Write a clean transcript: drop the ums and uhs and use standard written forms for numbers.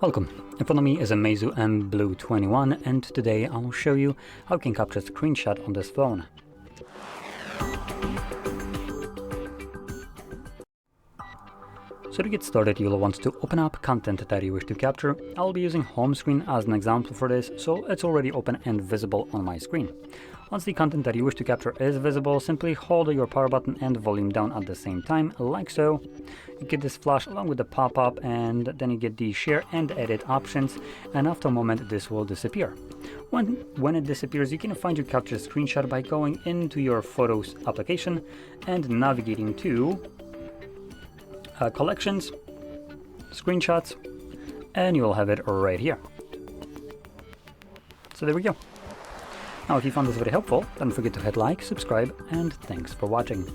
Welcome. In front of me is a Meizu mBlu 21, and today I'll show you how you can capture a screenshot on this phone. So to get started, you'll want to open up content that you wish to capture. I'll be using home screen as an example for this, so it's already open and visible on my screen. Once the content that you wish to capture is visible, simply hold your power button and volume down at the same time, like so. You get this flash along with the pop-up, and then you get the share and edit options, and after a moment this will disappear. When it disappears, you can find your captured screenshot by going into your Photos application and navigating to Collections, Screenshots, and you'll have it right here. So there we go. Now if you found this very helpful, don't forget to hit like, subscribe, and thanks for watching.